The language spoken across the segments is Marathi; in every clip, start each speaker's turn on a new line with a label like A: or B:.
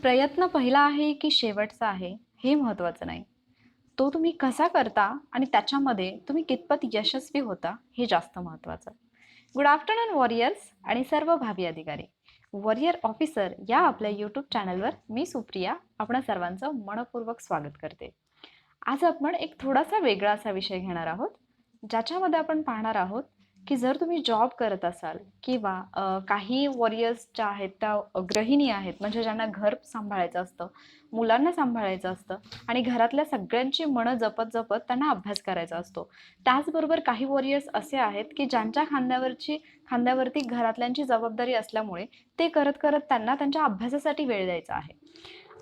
A: प्रयत्न पहिला आहे की शेवटचा आहे हे महत्त्वाचं नाही. तो तुम्ही कसा करता आणि त्याच्यामध्ये तुम्ही कितपत यशस्वी होता हे जास्त महत्त्वाचं. गुड आफ्टरनून वॉरियर्स आणि सर्व भावी अधिकारी. वॉरियर ऑफिसर या आपल्या यूट्यूब चॅनलवर मी सुप्रिया आपणा सर्वांचं मनपूर्वक स्वागत करते. आज आपण एक थोडासा वेगळा असा विषय घेणार आहोत, ज्याच्यामध्ये आपण पाहणार आहोत की जर तुम्ही जॉब करत असाल किंवा काही वॉरियर्स ज्या आहेत त्या गृहिणी आहेत, म्हणजे ज्यांना घर सांभाळायचं असतं, मुलांना सांभाळायचं असतं आणि घरातल्या सगळ्यांची मनं जपत जपत त्यांना अभ्यास करायचा असतो. त्याचबरोबर काही वॉरियर्स असे आहेत की ज्यांच्या खांद्यावरती घरातल्यांची जबाबदारी असल्यामुळे ते करत करत त्यांना त्यांच्या अभ्यासासाठी वेळ द्यायचा आहे.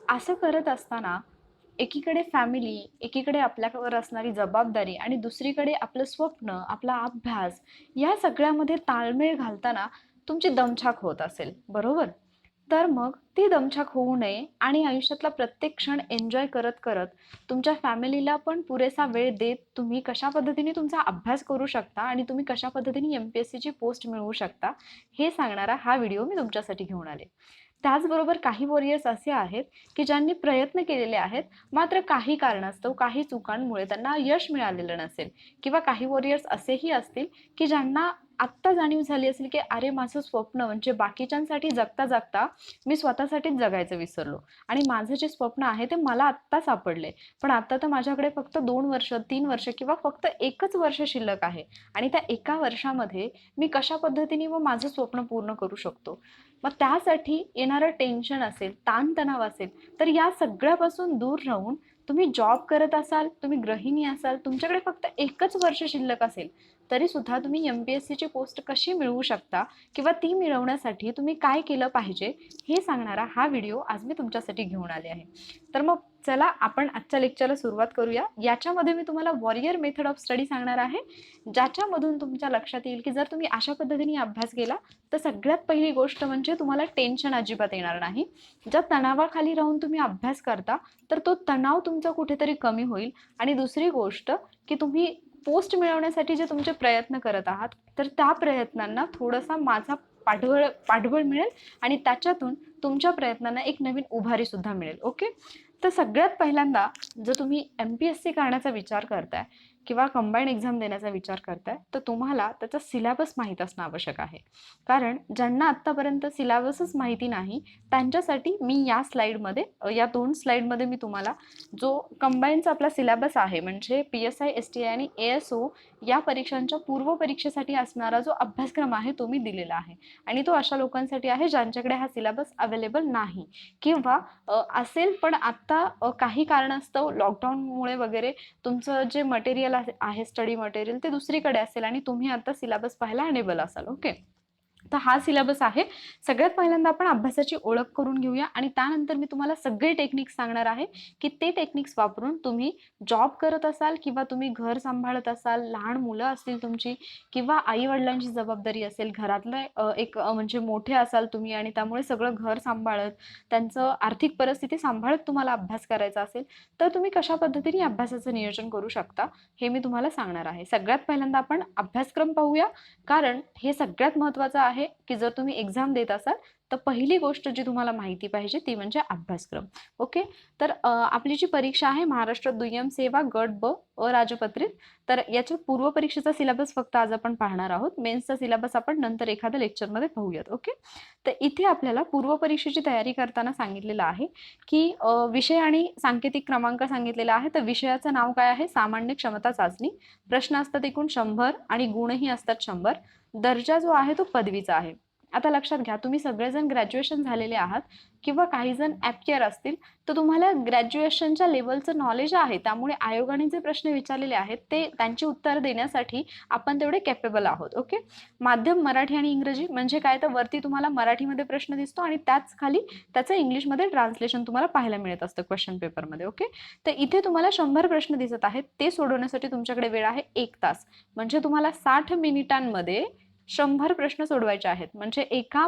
A: असं करत असताना एकीकडे फॅमिली, एकीकडे आपल्यावर असणारी जबाबदारी आणि दुसरीकडे आपलं स्वप्न, आपला अभ्यास, या सगळ्यामध्ये ताळमेळ घालताना तुमची दमछाक होत असेल, बरोबर? तर मग ती दमछाक होऊ नये आणि आयुष्यातला प्रत्येक क्षण एन्जॉय करत करत तुमच्या फॅमिलीला पण पुरेसा वेळ देत तुम्ही कशा पद्धतीने तुमचा अभ्यास करू शकता आणि तुम्ही कशा पद्धतीने MPSCची पोस्ट मिळवू शकता हे सांगणारा हा व्हिडिओ मी तुमच्यासाठी घेऊन आले. त्याचबरोबर काही वॉरियर्स असे आहेत की ज्यांनी प्रयत्न केलेले आहेत, मात्र काही कारणास्तव काही चुकांमुळे त्यांना यश मिळालेलं नसेल, किंवा काही वॉरियर्स असेही असतील की ज्यांना आत्ता जाणीव झाली असेल की अरे माझं स्वप्न म्हणजे बाकीच्यांसाठी जगता जगता मी स्वतःसाठीच जगायचं विसरलो आणि माझं जे स्वप्न आहे ते मला आत्ता सापडले, पण आता तर माझ्याकडे फक्त 2 वर्ष 3 वर्ष किंवा फक्त 1च वर्ष शिल्लक आहे आणि त्या एका वर्षामध्ये मी कशा पद्धतीने व माझं स्वप्न पूर्ण करू शकतो. मग त्यासाठी येणारं टेन्शन असेल, ताणतणाव असेल, तर या सगळ्यापासून दूर राहून तुम्ही जॉब करत असाल, तुम्ही गृहिणी असाल, तुमच्याकडे फक्त 1च वर्ष शिल्लक असेल, तरी सुद्धा तुम्ही MPSCची पोस्ट कशी मिळवू शकता किंवा ती मिळवण्यासाठी तुम्ही काय केलं पाहिजे हे सांगणारा हा व्हिडिओ आज मी तुमच्यासाठी घेऊन आले आहे. तर मग चला आपण आजच्या लेक्चरला सुरुवात करूया. याच्यामध्ये मी तुम्हाला वॉरियर मेथड ऑफ स्टडी सांगणार आहे, ज्याच्यामधून तुमच्या लक्षात येईल की जर तुम्ही अशा पद्धतीने अभ्यास केला तर सगळ्यात पहिली गोष्ट म्हणजे तुम्हाला टेन्शन अजिबात येणार नाही. ज्या तणावाखाली राहून तुम्ही अभ्यास करता तर तो तणाव तुमचा कुठेतरी कमी होईल आणि दुसरी गोष्ट की तुम्ही पोस्ट मिळवण्यासाठी जे तुमचे प्रयत्न करत आहात तर त्या प्रयत्नांना थोडासा माझा पाठबळ मिळेल आणि त्याच्यातून तुमच्या प्रयत्नांना एक नवीन उभारी सुद्धा मिळेल. ओके, तर सगळ्यात पहिल्यांदा जर तुम्ही MPSC करण्याचा विचार करताय किंवा कंबाईंड एक्झाम देण्याचा विचार करताय तर तुम्हाला त्याचा सिलेबस माहीत असणं आवश्यक आहे. कारण ज्यांना आत्तापर्यंत सिलेबसच माहिती नाही त्यांच्यासाठी मी या स्लाईडमध्ये या 2 स्लाईडमध्ये मी तुम्हाला जो कंबाईंडचा आपला सिलेबस आहे, म्हणजे PSI STI आणि ASO या परीक्षांच्या पूर्व परीक्षेसाठी असणारा जो अभ्यासक्रम आहे तो मी दिलेला आहे आणि तो अशा लोकांसाठी आहे ज्यांच्याकडे हा सिलेबस अवेलेबल नाही किंवा असेल पण आत्ता काही कारणास्तव लॉकडाऊनमुळे वगैरे तुमचं जे मटेरियल आहे स्टडी मटेरियल ते दुसरीकडे असेल आणि तुम्ही आता सिलेबस पाहायला अनेबल असाल. ओके, तर हा सिलेबस आहे. सगळ्यात पहिल्यांदा आपण अभ्यासाची ओळख करून घेऊया आणि त्यानंतर मी तुम्हाला सगळे टेक्निक्स सांगणार आहे की ते टेक्निक्स वापरून तुम्ही जॉब करत असाल किंवा तुम्ही घर सांभाळत असाल, लहान मुलं असतील तुमची किंवा आई वडिलांची जबाबदारी असेल, घरातलं एक म्हणजे मोठे असाल तुम्ही आणि त्यामुळे सगळं घर सांभाळत त्यांचं आर्थिक परिस्थिती सांभाळत तुम्हाला अभ्यास करायचा असेल तर तुम्ही कशा पद्धतीने अभ्यासाचं नियोजन करू शकता हे मी तुम्हाला सांगणार आहे. सगळ्यात पहिल्यांदा आपण अभ्यासक्रम पाहूया, कारण हे सगळ्यात महत्त्वाचं आहे की जर तुम्ही एक्झाम देत असाल तर पहिली गोष्ट जी तुम्हाला माहिती पाहिजे ती म्हणजे अभ्यासक्रम. ओके, तर आपली जी परीक्षा आहे महाराष्ट्र दुय्यम सेवा गट ब अराजपत्रित, तर याच्या पूर्व परीक्षेचा सिलेबस फक्त आज आपण पाहणार आहोत. मेन्सचा सिलेबस आपण नंतर एखाद्या लेक्चरमध्ये पाहूयात. ओके, तर इथे आपल्याला पूर्व परीक्षेची तयारी करताना सांगितलेलं आहे की विषय आणि सांकेतिक क्रमांक सांगितलेला आहे. तर विषयाचं नाव काय आहे? सामान्य क्षमता चाचणी. प्रश्न असतात एकूण 100 आणि गुणही असतात 100. दर्जा जो आहे तो पदवीचा आहे. आता लक्षात घ्या, तुम्ही सगळेजण ग्रॅज्युएशन झालेले आहात किंवा काही जण ॲप असतील तर तुम्हाला ग्रॅज्युएशनच्या लेवलचं नॉलेज आहे, त्यामुळे आयोगाने जे प्रश्न विचारलेले आहेत ते त्यांची उत्तर देण्यासाठी आपण तेवढे कॅपेबल आहोत. ओके, माध्यम मराठी आणि इंग्रजी म्हणजे काय, तर वरती तुम्हाला मराठीमध्ये प्रश्न दिसतो आणि त्याच खाली त्याचं इंग्लिशमध्ये ट्रान्सलेशन तुम्हाला पाहायला मिळत असतं क्वेश्चन पेपरमध्ये. ओके, तर इथे तुम्हाला 100 प्रश्न दिसत आहेत, ते सोडवण्यासाठी तुमच्याकडे वेळ आहे 1 तास. म्हणजे तुम्हाला 60 मिनिटांमध्ये 100 प्रश्न सोडवायचे आहेत. म्हणजे एका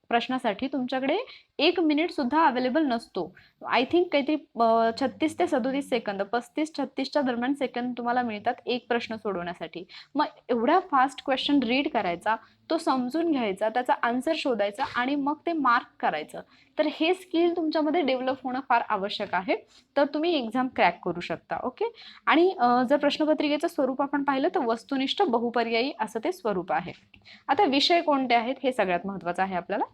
A: प्रश्नासाठी तुमच्याकडे 1 मिनिट सुद्धा अवेलेबल नसतो. आय थिंक काहीतरी 36 ते 37 सेकंद, 35-36च्या दरम्यान सेकंद तुम्हाला मिळतात एक प्रश्न सोडवण्यासाठी. मग एवढा फास्ट क्वेश्चन रीड करायचा तो समजून घ्यायचा, त्याचा आन्सर शोधायचा आणि मग ते मार्क करायचं. तर हे स्किल तुमच्यामध्ये डेव्हलप होणं फार आवश्यक आहे, तर तुम्ही एक्झाम क्रॅक करू शकता. ओके. आणि जर प्रश्नपत्रिकेचं स्वरूप आपण पाहिलं तर वस्तुनिष्ठ बहुपर्यायी असं ते स्वरूप आहे. आता विषय कोणते आहेत हे सगळ्यात महत्त्वाचं आहे आपल्याला.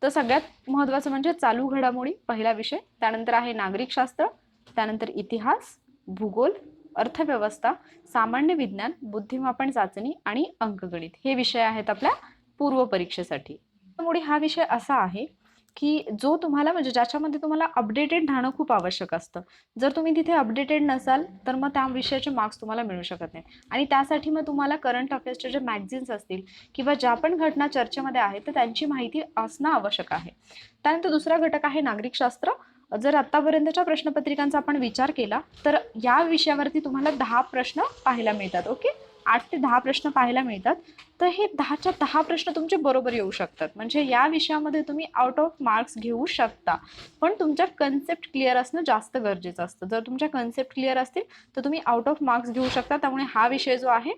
A: तर सगळ्यात महत्त्वाचं म्हणजे चालू घडामोडी पहिला विषय, त्यानंतर आहे नागरिकशास्त्र, त्यानंतर इतिहास, भूगोल, अर्थव्यवस्था, सामान्य विज्ञान, बुद्धिमापन चाचणी आणि अंकगणित हे विषय आहेत आपल्या पूर्व परीक्षेसाठी. त्यामुळे हा विषय असा आहे की जो तुम्हाला म्हणजे ज्याच्यामध्ये तुम्हाला अपडेटेड राहणं खूप आवश्यक असतं. जर तुम्ही तिथे अपडेटेड नसाल तर मग त्या विषयाचे मार्क्स तुम्हाला मिळू शकत नाही. आणि त्यासाठी मग तुम्हाला करंट अफेअर्सचे जे मॅगझिन्स असतील किंवा ज्या पण घटना चर्चेमध्ये आहेत तर त्यांची माहिती असणं आवश्यक आहे. त्यानंतर दुसरा घटक आहे नागरिकशास्त्र. जर आतापर्यंतच्या प्रश्नपत्रिकांचा आपण विचार केला तर या विषयावरती तुम्हाला 10 प्रश्न पाहायला मिळतात. ओके. 8 ते 10 प्रश्न पाहायला मिळतात. तर हे 10च्या 10 प्रश्न तुमचे बरोबर येऊ शकतात. म्हणजे या विषयामध्ये तुम्ही आउट ऑफ मार्क्स घेऊ शकता. पण तुमच्या कन्सेप्ट क्लिअर असणं जास्त गरजेचं असतं. जर तुमच्या कन्सेप्ट क्लिअर असतील तर तुम्ही आउट ऑफ मार्क्स घेऊ शकता. त्यामुळे हा विषय जो आहे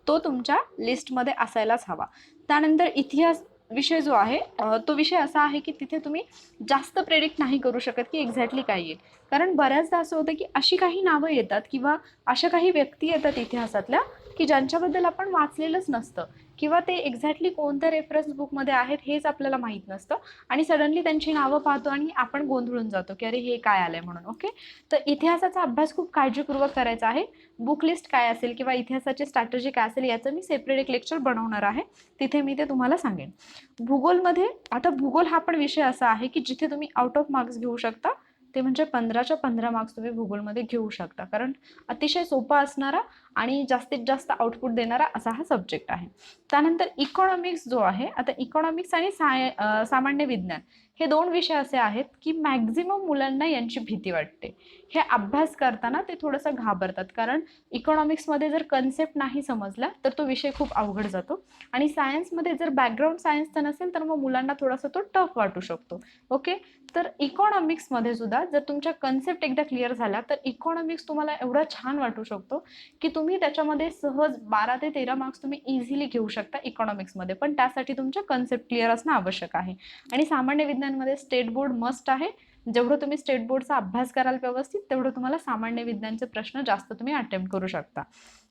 A: तो तुमच्या लिस्टमध्ये असायलाच हवा. त्यानंतर इतिहास विषय जो आहे तो विषय असा आहे की तिथे तुम्ही जास्त प्रेडिक्ट नाही करू शकत की एक्झॅक्टली काय येईल. कारण बऱ्याचदा असं होतं की अशी काही नावं येतात किंवा अशा काही व्यक्ती येतात इतिहासातल्या की ज्यांच्याबद्दल आपण वाचलेलंच नसतं किंवा ते एक्झॅक्टली कोणत्या रेफरन्स बुकमध्ये आहेत हेच आपल्याला माहीत नसतं आणि सडनली त्यांची नावं पाहतो आणि आपण गोंधळून जातो की अरे हे काय आलंय म्हणून. ओके. तर इतिहासाचा अभ्यास खूप काळजीपूर्वक करायचा आहे. बुक लिस्ट काय असेल किंवा इतिहासाची स्ट्रॅटेजी काय असेल याचं मी सेपरेट एक लेक्चर बनवणार आहे, तिथे मी ते तुम्हाला सांगेन. भूगोलमध्ये आता भूगोल हा पण विषय असा आहे की जिथे तुम्ही आउट ऑफ मार्क्स घेऊ शकता ते म्हणजे 15च्या 15 मार्क्स तुम्ही भूगोलमध्ये घेऊ शकता. कारण अतिशय सोपा असणारा आणि जास्तीत जास्त आउटपुट देणारा असा हा सब्जेक्ट आहे. त्यानंतर इकॉनॉमिक्स जो आहे, आता इकॉनॉमिक्स आणि सामान्य विज्ञान हे 2 विषय असे आहेत की मॅक्झिमम मुलांना यांची भीती वाटते. हे अभ्यास करताना ते थोडंसं घाबरतात. कारण इकॉनॉमिक्समध्ये जर कन्सेप्ट नाही समजला तर तो विषय खूप अवघड जातो आणि सायन्समध्ये जर बॅकग्राऊंड सायन्सचा नसेल तर मग मुलांना थोडासा तो टफ वाटू शकतो. ओके. तर इकॉनॉमिक्समध्ये सुद्धा जर तुमच्या कन्सेप्ट एकदा क्लिअर झाला तर इकॉनॉमिक्स तुम्हाला एवढा छान वाटू शकतो की तुम्ही त्याच्यामध्ये सहज 12 ते 13 मार्क्स तुम्ही इझिली घेऊ शकता इकॉनॉमिक्समध्ये. पण त्यासाठी तुमच्या कन्सेप्ट क्लिअर असणं आवश्यक आहे. आणि सामान्य विज्ञानमध्ये स्टेट बोर्ड मस्ट आहे. जेवढं तुम्ही स्टेट बोर्डचा अभ्यास कराल व्यवस्थित तेवढं तुम्हाला सामान्य विज्ञानचे प्रश्न जास्त तुम्ही अटेम्प्ट करू शकता.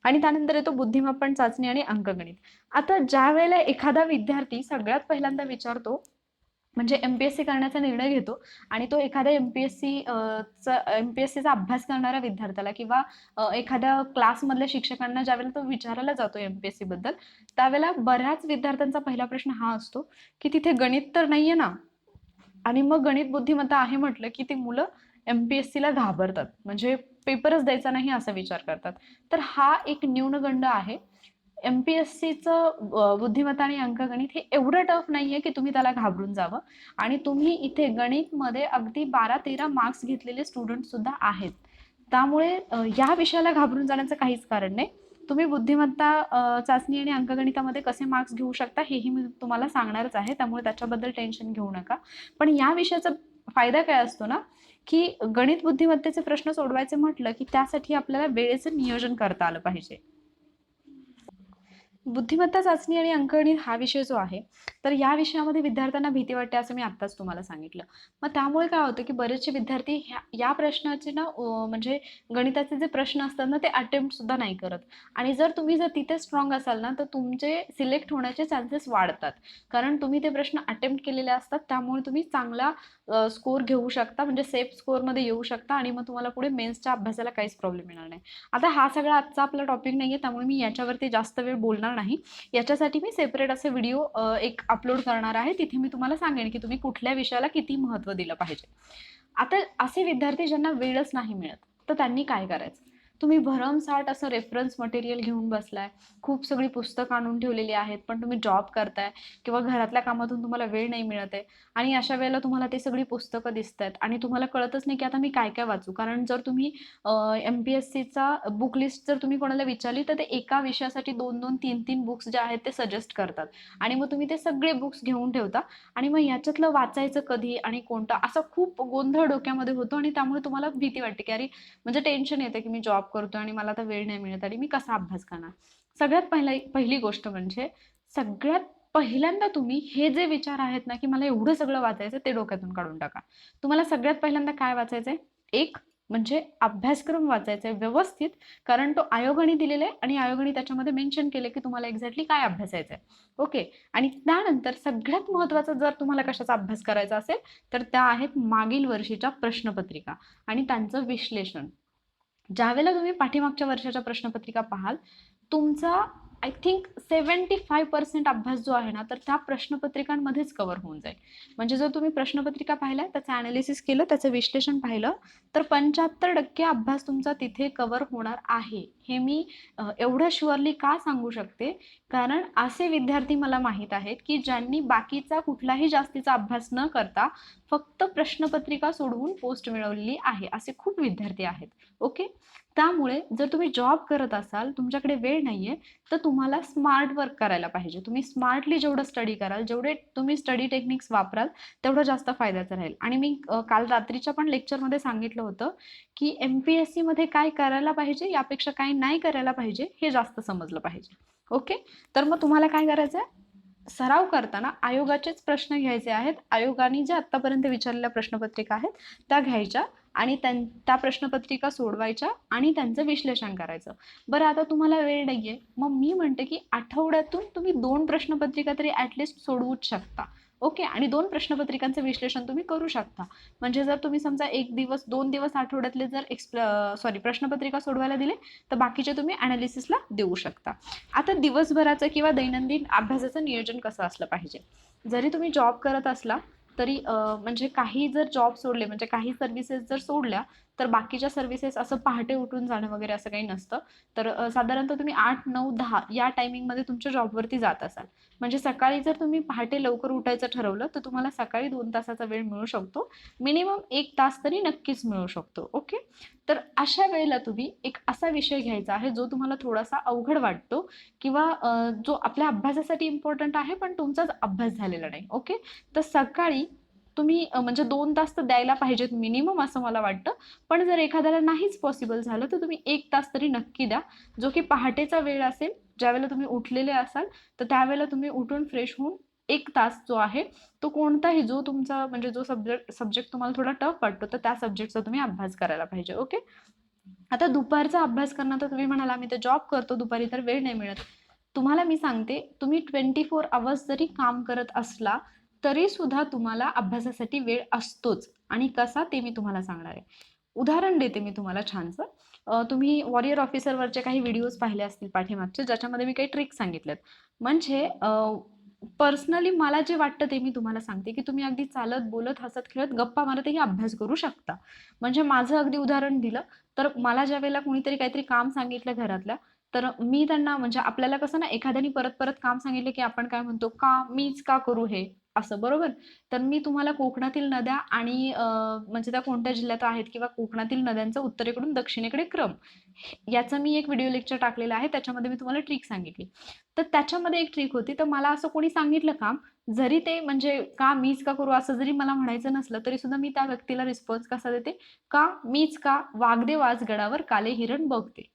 A: आणि त्यानंतर येतो बुद्धिमापन चाचणी आणि अंकगणित. आता ज्या वेळेला एखादा विद्यार्थी सगळ्यात पहिल्यांदा विचारतो म्हणजे एमपीएससी करण्याचा निर्णय घेतो आणि तो एखाद्या एमपीएससीचा अभ्यास करणाऱ्या विद्यार्थ्याला किंवा एखाद्या क्लासमधल्या शिक्षकांना ज्यावेळेला तो विचारायला जातो एमपीएससी बद्दल त्यावेळेला बऱ्याच विद्यार्थ्यांचा पहिला प्रश्न हा असतो की तिथे गणित तर नाहीये ना. आणि मग गणित बुद्धिमत्ता आहे म्हटलं की ती मुलं एमपीएससीला घाबरतात, म्हणजे पेपरच द्यायचा नाही असा विचार करतात. तर हा एक न्यूनगंड आहे. एमपीएससीचं बुद्धिमत्ता आणि अंकगणित हे एवढं टफ नाहीये की तुम्ही त्याला घाबरून जावं. आणि तुम्ही इथे गणितमध्ये अगदी 12-13 मार्क्स घेतलेले स्टुडंट सुद्धा आहेत. त्यामुळे या विषयाला घाबरून जाण्याचं काहीच कारण नाही. तुम्ही बुद्धिमत्ता चाचणी आणि अंकगणितामध्ये कसे मार्क्स घेऊ शकता हेही मी तुम्हाला सांगणारच आहे, त्यामुळे त्याच्याबद्दल टेन्शन घेऊ नका. पण या विषयाचा फायदा काय असतो ना की गणित बुद्धिमत्तेचे प्रश्न सोडवायचे म्हटलं की त्यासाठी आपल्याला वेळेचं नियोजन करता आलं पाहिजे. बुद्धिमत्ता चाचणी आणि अंकगणित हा विषय जो आहे तर या विषयामध्ये विद्यार्थ्यांना भीती वाटते असं मी आत्ताच तुम्हाला सांगितलं. मग त्यामुळे काय होतं की बरेचसे विद्यार्थी या प्रश्नाचे ना म्हणजे गणिताचे जे प्रश्न असतात ना ते अटेम्प्ट सुद्धा नाही करत. आणि जर तिथे स्ट्रॉंग असाल ना तर तुमचे सिलेक्ट होण्याचे चान्सेस वाढतात. कारण तुम्ही ते प्रश्न अटेम्प्ट केलेले असतात त्यामुळे तुम्ही चांगला स्कोर घेऊ शकता, म्हणजे सेफ स्कोअरमध्ये येऊ शकता आणि मग तुम्हाला पुढे मेन्सच्या अभ्यासाला काहीच प्रॉब्लेम येणार नाही. आता हा सगळा आजचा आपला टॉपिक नाहीये त्यामुळे मी याच्यावरती जास्त वेळ बोलणार नाही. याच्यासाठी मी सेपरेट असे व्हिडिओ एक अपलोड करणार आहे, तिथे मी तुम्हाला सांगेन की तुम्ही कुठल्या विषयाला किती महत्त्व दिलं पाहिजे. आता असे विद्यार्थी ज्यांना वेळच नाही मिळत तर त्यांनी काय करायचं. तुम्ही भरमसाठ असं रेफरन्स मटेरियल घेऊन बसलाय, खूप सगळी पुस्तकं आणून ठेवलेली आहेत, पण तुम्ही जॉब करताय किंवा घरातल्या कामातून तुम्हाला वेळ नाही मिळत आहे आणि अशा वेळेला तुम्हाला ते सगळी पुस्तकं दिसत आहेत आणि तुम्हाला कळतच नाही की आता मी काय काय वाचू. कारण जर तुम्ही एमपीएससीचा बुक लिस्ट जर तुम्ही कोणाला विचारली तर ते एका विषयासाठी 2-2, 3-3 बुक्स जे आहेत ते सजेस्ट करतात आणि मग तुम्ही ते सगळे बुक्स घेऊन ठेवता आणि मग याच्यातलं वाचायचं कधी आणि कोणतं असा खूप गोंधळ डोक्यामध्ये होतो आणि त्यामुळे तुम्हाला भीती वाटते की अरे म्हणजे टेन्शन येतं की मी जॉब करतो आणि मला आता वेळ नाही मिळत आणि मी कसा अभ्यास करणार. सगळ्यात पहिली गोष्ट म्हणजे सगळ्यात पहिल्यांदा तुम्ही हे जे विचार आहेत ना, की मला एवढं सगळं वाचायचं ते डोक्यातून काढून टाका. तुम्हाला सगळ्यात पहिल्यांदा काय वाचायचंय? एक म्हणजे अभ्यासक्रम वाचायचा आहे व्यवस्थित, कारण तो आयोगाने दिलेला आहे आणि आयोगाने त्याच्यामध्ये मेन्शन केले की तुम्हाला एक्झॅक्टली काय अभ्यासायचं आहे. ओके. आणि त्यानंतर सगळ्यात महत्त्वाचं जर तुम्हाला कशाचा अभ्यास करायचा असेल, तर त्या आहेत मागील वर्षीच्या प्रश्नपत्रिका आणि त्यांचं विश्लेषण. ज्यावेळेला तुम्ही पाठीमागच्या वर्षाच्या प्रश्नपत्रिका पाहाल, तुमचा आय थिंक 75% अभ्यास जो आहे ना, तर त्या प्रश्नपत्रिकांमध्येच कव्हर होऊन जाईल. म्हणजे जर तुम्ही प्रश्नपत्रिका पाहिल्या, त्याचं ॲनालिसिस केलं, त्याचं विश्लेषण पाहिलं, तर 75% अभ्यास तुमचा तिथे कव्हर होणार आहे. हे मी एवढं शुअरली का सांगू शकते? कारण असे विद्यार्थी मला माहीत आहेत, की ज्यांनी बाकीचा कुठलाही जास्तीचा अभ्यास न करता फक्त प्रश्नपत्रिका सोडवून पोस्ट मिळवलेली आहे. असे खूप विद्यार्थी आहेत. ओके. त्यामुळे जर तुम्ही जॉब करत असाल, तुमच्याकडे वेळ नाहीये, तर तुम्हाला स्मार्ट वर्क करायला पाहिजे. तुम्ही स्मार्टली जेवढं स्टडी कराल, जेवढे तुम्ही स्टडी टेक्निक्स वापराल, तेवढं जास्त फायद्याचं राहील. आणि मी काल रात्रीच्या पण लेक्चरमध्ये सांगितलं होतं, की MPSC मध्ये काय करायला पाहिजे, यापेक्षा काय नाही करायला पाहिजे, हे जास्त समजलं पाहिजे. ओके. तर मग तुम्हाला काय करायचं आहे? सराव करताना आयोगाचेच प्रश्न घ्यायचे आहेत. आयोगाने जे आतापर्यंत विचारलेल्या प्रश्नपत्रिका आहेत त्या घ्यायच्या आणि त्या प्रश्नपत्रिका सोडवायच्या आणि त्यांचं विश्लेषण करायचं. बरं, आता तुम्हाला वेळ नाहीये, मग मी म्हणते की आठवड्यातून तुम्ही 2 प्रश्नपत्रिका तरी ॲटलिस्ट सोडवूच शकता. ओके. आणि 2 प्रश्नपत्रिकांचं विश्लेषण तुम्ही करू शकता. म्हणजे जर तुम्ही समजा 1 दिवस 2 दिवस आठवड्यातले जर प्रश्नपत्रिका सोडवायला दिले, तर बाकीचे तुम्ही ॲनालिसिसला देऊ शकता. आता दिवसभराचं किंवा दैनंदिन अभ्यासाचं नियोजन कसं असलं पाहिजे? जरी तुम्ही जॉब करत असला तरी म्हणजे काही जर जॉब सोडले, म्हणजे काही सर्व्हिसेस जर सोडल्या, तर बाकीच्या सर्व्हिसेस असं पहाटे उठून जाणं वगैरे असं काही नसतं. तर साधारणतः तुम्ही 8, 9, 10 या टायमिंगमध्ये तुमच्या जॉबवरती जात असाल. म्हणजे सकाळी जर तुम्ही पहाटे लवकर उठायचं ठरवलं, तर तुम्हाला सकाळी 2 तासाचा वेळ मिळू शकतो. मिनिमम 1 तास तरी नक्कीच मिळू शकतो. ओके. तर अशा वेळेला तुम्ही एक असा विषय घ्यायचा आहे, जो तुम्हाला थोडासा अवघड वाटतो किंवा जो आपल्या अभ्यासासाठी इम्पॉर्टंट आहे, पण तुमचाच अभ्यास झालेला नाही. ओके. तर सकाळी तुम्ही म्हणजे 2 तास तर द्यायला पाहिजेत मिनिमम असं मला वाटतं. पण जर एखाद्याला नाहीच पॉसिबल झालं, तर तुम्ही 1 तास तरी नक्की द्या, जो की पहाटेचा वेळ असेल. ज्यावेळेला तुम्ही उठलेले असाल, तर त्यावेळेला तुम्ही उठून फ्रेश होऊन 1 तास जो आहे, तो कोणताही जो तुमचा म्हणजे जो सब्जेक्ट तुम्हाला थोडा टफ वाटतो, तर त्या सब्जेक्टचा तुम्ही अभ्यास करायला पाहिजे. ओके. आता दुपारचा अभ्यास करणं, तर तुम्ही म्हणाला मी तर जॉब करतो, दुपारी तर वेळ नाही मिळत. तुम्हाला मी सांगते, तुम्ही 24 अवर्स जरी काम करत असला, तरी सुद्धा तुम्हाला अभ्यासासाठी वेळ असतोच. आणि कसा ते मी तुम्हाला सांगणार आहे. उदाहरण देते मी तुम्हाला छानसं. तुम्ही वॉरियर ऑफिसरवरचे काही व्हिडिओज पाहिले असतील पाठीमागचे, ज्याच्यामध्ये मी काही ट्रिक्स सांगितल्यात. म्हणजे पर्सनली मला जे वाटतं ते मी तुम्हाला सांगते, की तुम्ही अगदी चालत, बोलत, हसत, खेळत, गप्पा मारतही अभ्यास करू शकता. म्हणजे माझं अगदी उदाहरण दिलं, तर मला ज्यावेळेला कोणीतरी काहीतरी काम सांगितलं घरातल्या, तर मी त्यांना म्हणजे आपल्याला कसं ना एखाद्याने परत-परत काम सांगितलं, की आपण काय म्हणतो, "का? मीच का करू हे?" असं, बरोबर? तर मी तुम्हाला कोकणातील नद्या आणि म्हणजे त्या कोणत्या जिल्ह्यात आहेत किंवा कोकणातील नद्यांचा उत्तरेकडून दक्षिणेकडे क्रम, याचं मी एक व्हिडिओ लेक्चर टाकलेलं आहे. त्याच्यामध्ये मी तुम्हाला ट्रिक सांगितली. तर त्याच्यामध्ये एक ट्रिक होती. तर मला असं कोणी सांगितलं काम, जरी ते म्हणजे "का? मीच का करू?" असं जरी मला म्हणायचं नसलं, तरी सुद्धा मी त्या व्यक्तीला रिस्पॉन्स कसा देते, "का? मीच का? वाघ वाजगडावर काले हिरण बघते."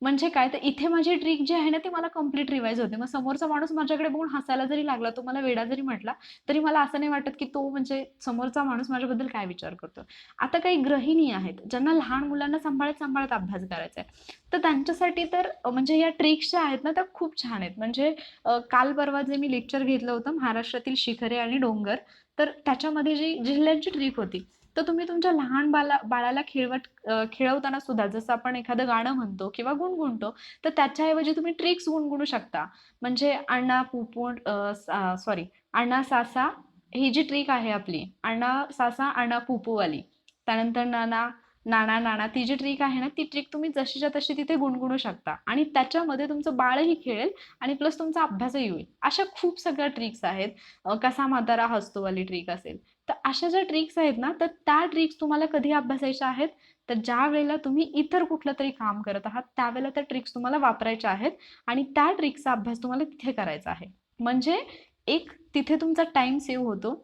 A: म्हणजे काय, तर इथे माझी ट्रिक जी आहे ना, ती मला कंप्लीट रिवाईज होते. मग समोरचा माणूस माझ्याकडे बघून हसायला जरी लागला, तो मला वेडा जरी म्हटला, तरी मला असं नाही वाटत, की तो म्हणजे समोरचा माणूस माझ्याबद्दल काय विचार करतो. आता काही गृहिणी आहेत, ज्यांना लहान मुलांना सांभाळत-सांभाळत अभ्यास करायचा आहे. तर त्यांच्यासाठी तर म्हणजे या ट्रिक्स ज्या आहेत ना, त्या खूप छान आहेत. म्हणजे काल परवा जे मी लेक्चर घेतलं होतं, महाराष्ट्रातील शिखरे आणि डोंगर, तर त्याच्यामध्ये जी जिल्ह्यांची ट्रिक होती. तर तुम्ही तुमच्या लहान बाळाला खेळवताना सुद्धा जसं आपण एखादं गाणं म्हणतो किंवा गुणगुणतो, तर त्याच्याऐवजी तुम्ही ट्रिक्स गुणगुणू शकता. म्हणजे अण्णा पुपून सॉरी, अण्णा सासा, ही जी ट्रिक आहे आपली, अण्णा सासा अण्णा पुपूवाली. त्यानंतर नाना नाना नाना, ती जी ट्रिक आहे ना, ती ट्रिक तुम्ही जशीच्या तशी तिथे गुणगुणू शकता आणि त्याच्यामध्ये तुमचं बाळही खेळेल आणि प्लस तुमचा अभ्यासही होईल. अशा खूप सगळ्या ट्रिक्स आहेत. कसा म्हातारा हसतोवाली ट्रिक असेल. तर अशा ज्या ट्रिक्स आहेत ना, तर त्या ट्रिक्स तुम्हाला कधी अभ्यासायच्या आहेत, तर ज्या वेळेला तुम्ही इतर कुठलं तरी काम करत आहात, त्यावेळेला त्या ट्रिक्स तुम्हाला वापरायच्या आहेत आणि त्या ट्रिक्सचा अभ्यास तुम्हाला तिथे करायचा आहे. म्हणजे एक तिथे तुमचा टाईम सेव्ह होतो.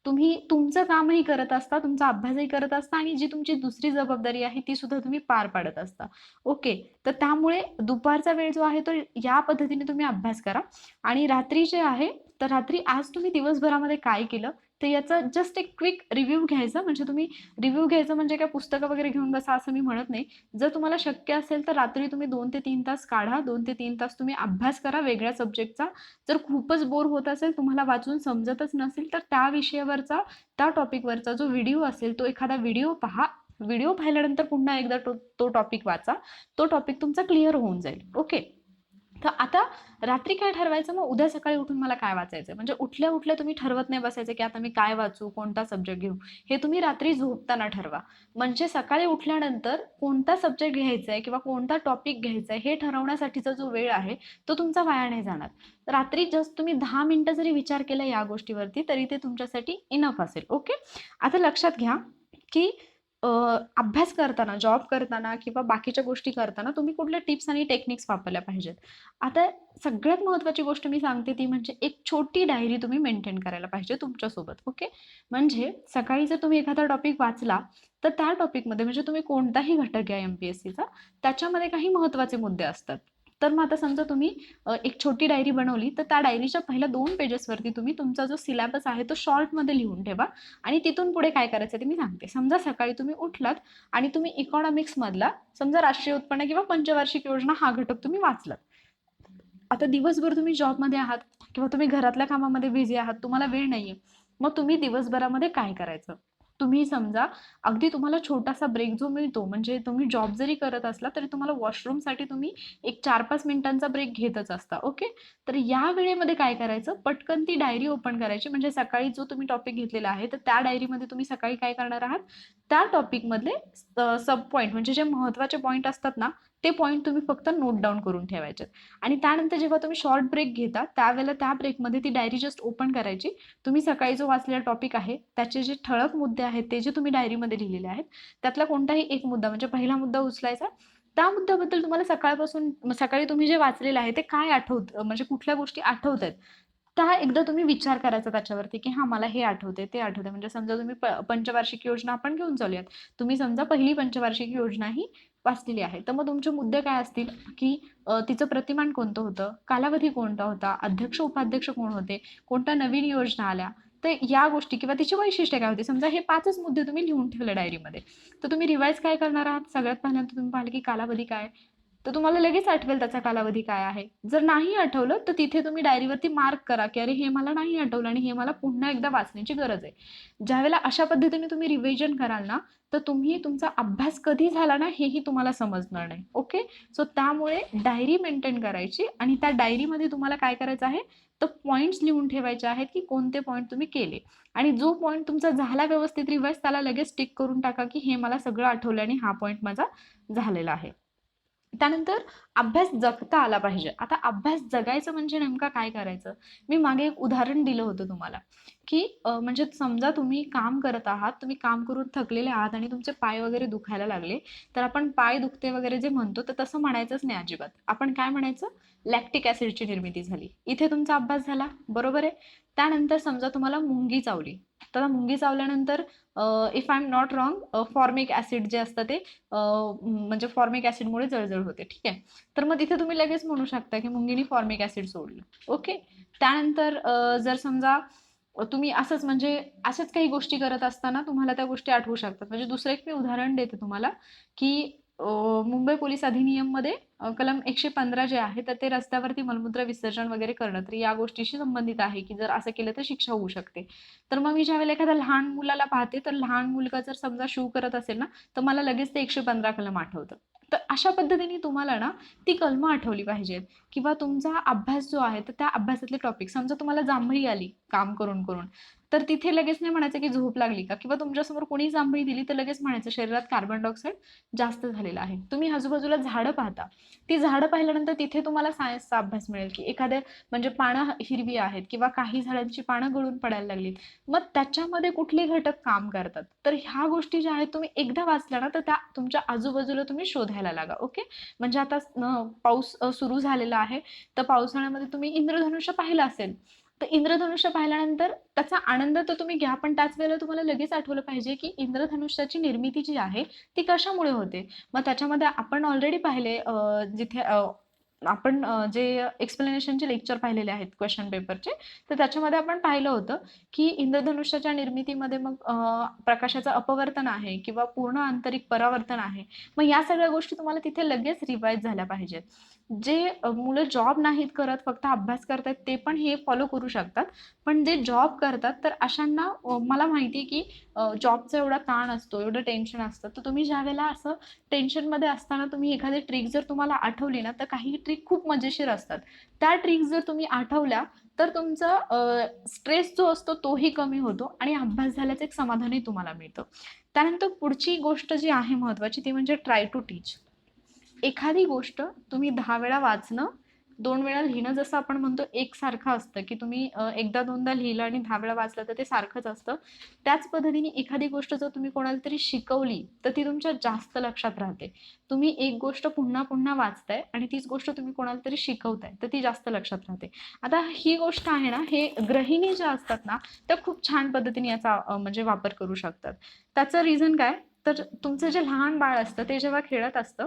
A: तुम्ही तुमचं कामही करत असता, तुमचा अभ्यासही करत असता आणि जी तुमची दुसरी जबाबदारी आहे, ती सुद्धा तुम्ही पार पाडत असता. ओके. तर त्यामुळे दुपारचा वेळ जो आहे, तो या पद्धतीने तुम्ही अभ्यास करा आणि रात्री जे आहे तर रात्री आज तुम्ही दिवसभरामध्ये काय केलं तर याचा जस्ट एक क्विक रिव्ह्यू घ्यायचा. म्हणजे तुम्ही रिव्ह्यू घ्यायचं म्हणजे काय पुस्तकं वगैरे घेऊन बसा असं मी म्हणत नाही. जर तुम्हाला शक्य असेल तर रात्री तुम्ही 2 ते 3 तास काढा. 2 ते 3 तास तुम्ही अभ्यास करा वेगळ्या सब्जेक्टचा. जर खूपच बोर होत असेल, तुम्हाला वाचून समजतच नसेल, तर त्या विषयावरचा, त्या टॉपिकवरचा जो व्हिडिओ असेल तो एखादा व्हिडिओ पहा. व्हिडिओ पाहिल्यानंतर पुन्हा एकदा तो टॉपिक वाचा. तो टॉपिक तुमचा क्लिअर होऊन जाईल. ओके. तर आता रात्री काय ठरवायचं, मग उद्या सकाळी उठून मला काय वाचायचं. म्हणजे उठल्या उठल्या तुम्ही ठरवत नाही बसायचं की आता मी काय वाचू, कोणता सब्जेक्ट घेऊ. हे तुम्ही रात्री झोपताना ठरवा. म्हणजे सकाळी उठल्यानंतर कोणता सब्जेक्ट घ्यायचा आहे किंवा कोणता टॉपिक घ्यायचा आहे हे ठरवण्यासाठीचा जो वेळ आहे तो तुमचा वाया नाही जाणार. रात्री जस्ट तुम्ही 10 मिनिटं जरी विचार केला या गोष्टीवरती तरी ते तुमच्यासाठी इनफ असेल. ओके. आता लक्षात घ्या की अभ्यास करताना, जॉब करताना किंवा बाकीच्या गोष्टी करताना तुम्ही कुठल्या टिप्स आणि टेक्निक्स वापरल्या पाहिजेत. आता सगळ्यात महत्त्वाची गोष्ट मी सांगते ती म्हणजे एक छोटी डायरी तुम्ही मेंटेन करायला पाहिजे तुमच्यासोबत. ओके. म्हणजे सकाळी जर तुम्ही एखादा टॉपिक वाचला तर त्या टॉपिकमध्ये म्हणजे तुम्ही कोणताही घटक घ्या MPSCचा, त्याच्यामध्ये काही महत्त्वाचे मुद्दे असतात. तर मग आता समजा तुम्ही एक छोटी डायरी बनवली तर त्या डायरीच्या पहिल्या 2 पेजेसवरती तुम्ही तुमचा जो सिलेबस आहे तो शॉर्टमध्ये लिहून ठेवा. आणि तिथून पुढे काय करायचं ते मी सांगते. समजा सकाळी तुम्ही उठलात आणि तुम्ही इकॉनॉमिक्समधला समजा राष्ट्रीय उत्पन्न किंवा पंचवार्षिक योजना हा घटक तुम्ही वाचलात. आता दिवसभर तुम्ही जॉबमध्ये आहात किंवा तुम्ही घरातल्या कामामध्ये बिझी आहात, तुम्हाला वेळ नाहीये. मग तुम्ही दिवसभरामध्ये काय करायचं? तुम्ही समजा अगदी तुम्हाला छोटासा ब्रेक जो मिळतो, म्हणजे तुम्ही जॉब जरी करत असला तरी तुम्हाला वॉशरूमसाठी तुम्ही एक 4-5 मिनिटांचा ब्रेक घेतच असता. ओके. तर या वेळेमध्ये काय करायचं, पटकन ती डायरी ओपन करायची. म्हणजे सकाळी जो तुम्ही टॉपिक घेतलेला आहे तर त्या डायरीमध्ये तुम्ही सकाळी काय करणार आहात, त्या टॉपिकमधले सब पॉईंट म्हणजे जे महत्त्वाचे पॉईंट असतात ना ते पॉईंट तुम्ही फक्त नोट डाऊन करून ठेवायचे. आणि त्यानंतर जेव्हा तुम्ही शॉर्ट ब्रेक घेता त्यावेळेला त्या ब्रेकमध्ये ती डायरी जस्ट ओपन करायची. तुम्ही सकाळी जो वाचलेला टॉपिक आहे त्याचे जे ठळक मुद्दे आहेत ते जे तुम्ही डायरीमध्ये लिहिलेले आहेत त्यातला कोणताही एक मुद्दा म्हणजे पहिला मुद्दा उचलायचा. त्या मुद्द्याबद्दल तुम्हाला सकाळपासून सकाळी तुम्ही जे वाचलेलं आहे ते काय आठवतं, म्हणजे कुठल्या गोष्टी आठवत आहेत त्या एकदा तुम्ही विचार करायचा त्याच्यावरती की हा मला हे आठवते ते आठवते. म्हणजे समजा तुम्ही पंचवार्षिक योजना आपण घेऊन चालूयात. तुम्ही समजा पहिली पंचवार्षिक योजना ही वाचलेली आहे. तर मग तुमचे मुद्दे काय असतील की तिचं प्रतिमान कोणतं होतं, कालावधी कोणता होता, अध्यक्ष उपाध्यक्ष कोण होते, कोणत्या नवीन योजना आल्या, तर या गोष्टी किंवा तिची वैशिष्ट्ये काय होती. समजा हे 5च मुद्दे तुम्ही लिहून ठेवले डायरीमध्ये. तर तुम्ही रिवाइज काय करणार आहात, सगळ्यात पहिल्यांदा तुम्ही पाहिलं की कालावधी काय, तर तुम्हाला लगेच आठवेल त्याचा कालावधी काय आहे. जर नाही आठवलं तर तिथे तुम्ही डायरीवरती मार्क करा की अरे हे मला नाही आठवलं आणि हे मला पुन्हा एकदा वाचण्याची गरज आहे. ज्यावेळेला अशा पद्धतीने तुम्ही रिव्हिजन कराल ना तर तुम्ही तुमचा अभ्यास कधी झाला ना हेही तुम्हाला समजणार नाही. ओके. सो त्यामुळे डायरी मेंटेन करायची आणि त्या डायरीमध्ये तुम्हाला काय करायचं आहे तर पॉईंट्स लिहून ठेवायचे आहेत की कोणते पॉईंट तुम्ही केले. आणि जो पॉईंट तुमचा झाला व्यवस्थित रिवाइज त्याला लगेच टिक करून टाका की हे मला सगळं आठवलं आणि हा पॉईंट माझा झालेला आहे. त्यानंतर अभ्यास जगता आला पाहिजे. आता अभ्यास जगायचं म्हणजे नेमका काय करायचं, मी मागे एक उदाहरण दिलं होतं तुम्हाला की म्हणजे समजा तुम्ही काम करत आहात, तुम्ही काम करून थकलेले आहात आणि तुमचे पाय वगैरे दुखायला लागले. तर आपण पाय दुखते वगैरे जे म्हणतो तर तसं म्हणायचंच नाही अजिबात. आपण काय म्हणायचं, लॅक्टिक ऍसिडची निर्मिती झाली, इथे तुमचा अभ्यास झाला. बरोबर आहे. त्यानंतर समजा तुम्हाला मुंगी चावली. तर मुंगी चावल्यानंतर if I am not wrong formic acid जे असतं ते म्हणजे फॉर्मिक ऍसिडमुळे जळजळ होते. ठीक आहे. तर मग तिथे तुम्ही लगेच म्हणू शकता की मुंगीने फॉर्मिक ऍसिड सोडलं. ओके. त्यानंतर जर समजा तुम्ही असंच म्हणजे अशाच काही गोष्टी करत असताना तुम्हाला त्या गोष्टी आठवू शकतात. म्हणजे दुसरं एक मी उदाहरण देते तुम्हाला की मुंबई पोलीस अधिनियम मध्ये कलम 115 जे आहे तर ते रस्त्यावरती मलमूत्र विसर्जन वगैरे करणं तर या गोष्टीशी संबंधित आहे की जर असं केलं तर शिक्षा होऊ शकते. तर मग मी ज्यावेळेला एखाद्या लहान मुलाला पाहते तर लहान मुलगा जर समजा शू करत असेल ना तर मला लगेच ते 115 कलम आठवतं. तर अशा पद्धतीने तुम्हाला ना ती कलमं आठवली पाहिजेत. किंवा तुमचा अभ्यास जो आहे तर त्या अभ्यासातले टॉपिक समजा तुम्हाला जांभळी आली काम करून करून तर तिथे लगेच नाही म्हणायचं की झोप लागली का, किंवा तुमच्यासमोर कोणी जांभळी दिली तर लगेच म्हणायचं शरीरात कार्बन डायऑक्साईड जास्त झालेला आहे. तुम्ही आजूबाजूला झाडं पाहता, ती झाडं पाहिल्यानंतर तिथे तुम्हाला सायन्सचा अभ्यास मिळेल की एखाद्या म्हणजे पानं हिरवी आहेत किंवा काही झाडांची पानं गळून पडायला लागलीत, मग त्याच्यामध्ये कुठले घटक काम करतात. तर ह्या गोष्टी ज्या आहेत तुम्ही एकदा वाचल्या ना तर त्या तुमच्या आजूबाजूला तुम्ही शोधायला लागा. ओके. म्हणजे आता पाऊस सुरू झालेला आहे तर पावसाळ्यामध्ये तुम्ही इंद्रधनुष्य पाहिलं असेल तर इंद्रधनुष्य पाहिल्यानंतर त्याचा आनंद तर तुम्ही घ्या, पण त्याच वेळेला तुम्हाला लगेच आठवलं पाहिजे की इंद्रधनुष्याची निर्मिती जी आहे ती कशामुळे होते. मग त्याच्यामध्ये आपण ऑलरेडी पाहिले जिथे आपण जे एक्सप्लेनेशनचे लेक्चर पाहिलेले आहेत क्वेश्चन पेपरचे, तर त्याच्यामध्ये आपण पाहिलं होतं की इंद्रधनुष्याच्या निर्मितीमध्ये मग प्रकाशाचं अपवर्तन आहे किंवा पूर्ण आंतरिक परावर्तन आहे. मग या सगळ्या गोष्टी तुम्हाला तिथे लगेच रिवाईज झाल्या पाहिजेत. जे मुलं जॉब नाहीत करत, फक्त अभ्यास करतायत, ते पण हे फॉलो करू शकतात. पण जे जॉब करतात तर अशांना मला माहिती आहे की जॉबचा एवढा ताण असतो, एवढं टेन्शन असतं, तर तुम्ही ज्यावेळेला असं टेन्शनमध्ये असताना तुम्ही एखादी ट्रिक जर तुम्हाला आठवली ना, तर काही ट्रिक खूप मजेशीर असतात. त्या ट्रिक जर तुम्ही आठवल्या तर तुमचा स्ट्रेस जो असतो तोही कमी होतो आणि अभ्यास झाल्याचं एक समाधानही तुम्हाला मिळतं. त्यानंतर पुढची गोष्ट जी आहे महत्त्वाची ती म्हणजे ट्राय टू टीच. एखादी गोष्ट तुम्ही 10 वेळा वाचणं, 2 वेळा लिहिणं जसं आपण म्हणतो एकसारखं असतं, की तुम्ही एकदा दोनदा लिहिलं आणि 10 वेळा वाचलं तर ते सारखंच असतं. त्याच पद्धतीने एखादी गोष्ट जर तुम्ही कोणाला तरी शिकवली तर ती तुमच्या जास्त लक्षात राहते. तुम्ही एक गोष्ट पुन्हा पुन्हा वाचताय आणि तीच गोष्ट तुम्ही कोणाला तरी शिकवताय तर ती जास्त लक्षात राहते. आता ही गोष्ट आहे ना, हे गृहिणी ज्या असतात ना, त्या खूप छान पद्धतीने याचा म्हणजे वापर करू शकतात. त्याचं रिझन काय, तर तुमचं जे लहान बाळ असतं ते जेव्हा खेळत असतं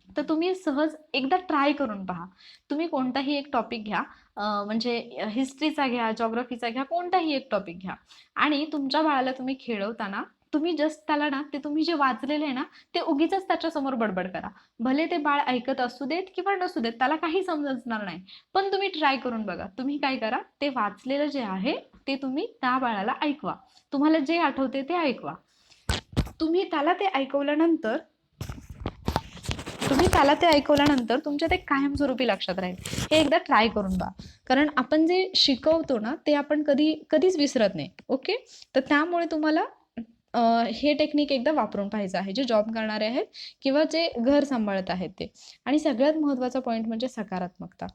A: तर तुम्ही सहज एकदा ट्राय करून पहा. तुम्ही कोणताही एक टॉपिक घ्या, म्हणजे हिस्ट्रीचा घ्या, जॉग्राफीचा घ्या, कोणताही एक टॉपिक घ्या आणि तुमच्या बाळाला तुम्ही खेळवताना तुम्ही जस्ट त्याला ना ते तुम्ही जे वाचलेलं आहे ना ते उगीचच त्याच्यासमोर बडबड करा. भले ते बाळ ऐकत असू देत किंवा नसू देत, त्याला काही समजणार नाही. पण तुम्ही ट्राय करून बघा. तुम्ही काय करा, ते वाचलेलं जे आहे ते तुम्ही त्या बाळाला ऐकवा. तुम्हाला जे आठवते ते ऐकवा. तुम्ही त्याला ते ऐकवल्यानंतर तुम्ही त्याला ते ऐकवल्यानंतर तुमच्या ते कायमस्वरूपी लक्षात राहील. हे एकदा ट्राय करून पहा. कारण आपण जे शिकवतो ना ते आपण कधीच विसरत नाही. ओके. तर त्यामुळे तुम्हाला हे टेक्निक एकदा वापरून पाहायचं आहे, जे जॉब करणारे आहेत किंवा जे घर सांभाळत आहेत ते. आणि सगळ्यात महत्त्वाचा पॉईंट म्हणजे सकारात्मकता.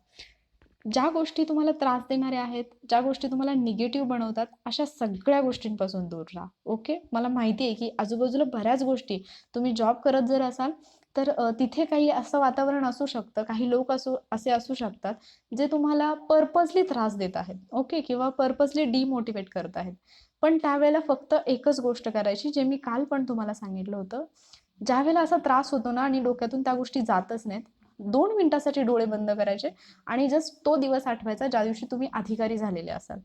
A: ज्या गोष्टी तुम्हाला त्रास देणाऱ्या आहेत, ज्या गोष्टी तुम्हाला निगेटिव्ह बनवतात, अशा सगळ्या गोष्टींपासून दूर राहा. ओके. मला माहिती आहे की आजूबाजूला बऱ्याच गोष्टी, तुम्ही जॉब करत जर असाल तर तिथे काही असं वातावरण असू शकतं, काही लोक असे असू शकतात जे तुम्हाला पर्पजली त्रास देत आहेत. ओके. किंवा पर्पजली डिमोटिवेट करत आहेत. पण त्यावेळेला फक्त एकच गोष्ट करायची, जे मी काल पण तुम्हाला सांगितलं होतं. ज्यावेळेला असा त्रास होतो ना आणि डोक्यातून त्या गोष्टी जातच नाहीत, 2 मिनिटासाठी डोळे बंद करायचे आणि जस्ट तो दिवस आठवायचा ज्या दिवशी तुम्ही अधिकारी झालेले असाल.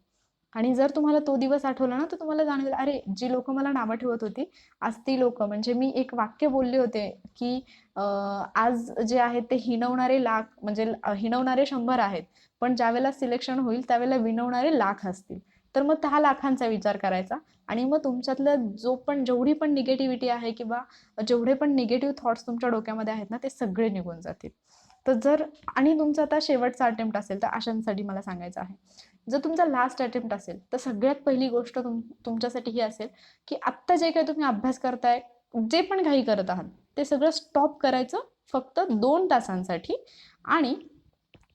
A: आणि जर तुम्हाला तो दिवस आठवला ना, तर तुम्हाला जाणवेल, अरे जी लोक मला नावं ठेवत होती, आज ती लोक, म्हणजे मी एक वाक्य बोलले होते की आज जे आहेत ते हिणवणारे लाख, म्हणजे हिणवणारे 100 आहेत, पण ज्यावेळेला सिलेक्शन होईल त्यावेळेला विनवणारे लाख असतील. तर मग 10 लाखांचा विचार करायचा आणि मग तुमच्यातलं जेवढी पण निगेटिव्हिटी आहे किंवा जेवढे पण निगेटिव्ह थॉट्स तुमच्या डोक्यामध्ये आहेत ना, ते सगळे निघून जातील. तर जर आणि तुमचा आता शेवटचा अटेम्प्ट असेल तर अशांसाठी मला सांगायचं आहे, जर तुमचा लास्ट अटेम्प्ट असेल तर सगळ्यात पहिली गोष्ट तुमच्यासाठी ही असेल की आत्ता जे काही तुम्ही अभ्यास करताय, जे पण काही करत आहात, ते सगळं स्टॉप करायचं फक्त 2 तासांसाठी आणि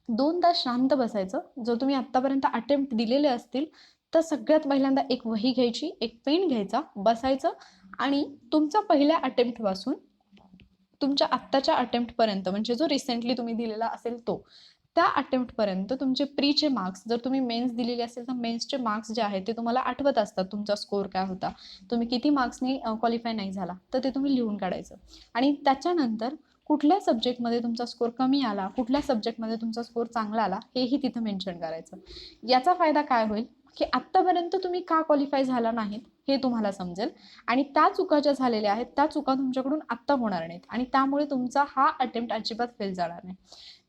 A: 2 तास शांत बसायचं. जर तुम्ही आत्तापर्यंत अटेम्प्ट दिलेले असतील तर सगळ्यात पहिल्यांदा एक वही घ्यायची, एक पेन घ्यायचा, बसायचं आणि तुमचा पहिल्या अटेम्प्टपासून तुमच्या आत्ताच्या अटेम्प्टपर्यंत, म्हणजे जो रिसेंटली तुम्ही दिलेला असेल तो, त्या अटेम्प्टपर्यंत तुमचे प्रीचे मार्क्स, जर तुम्ही मेन्स दिलेली असेल तर मेन्सचे मार्क्स जे आहेत ते तुम्हाला आठवत असतात, तुमचा स्कोर काय होता, तुम्ही किती मार्क्सनी क्वालिफाय नाही झाला, तर ते तुम्ही लिहून काढायचं. आणि त्याच्यानंतर कुठल्या सब्जेक्टमध्ये तुमचा स्कोर कमी आला, कुठल्या सब्जेक्टमध्ये तुमचा स्कोर चांगला आला, हेही तिथं मेन्शन करायचं. याचा फायदा काय होईल की आत्तापर्यंत तुम्ही का क्वालिफाय झाला नाहीत हे तुम्हाला समजेल आणि त्या चुका ज्या झालेल्या आहेत त्या चुका तुमच्याकडून आत्ता होणार नाहीत आणि त्यामुळे तुमचा हा अटेम्प्ट अजिबात फेल जाणार नाही.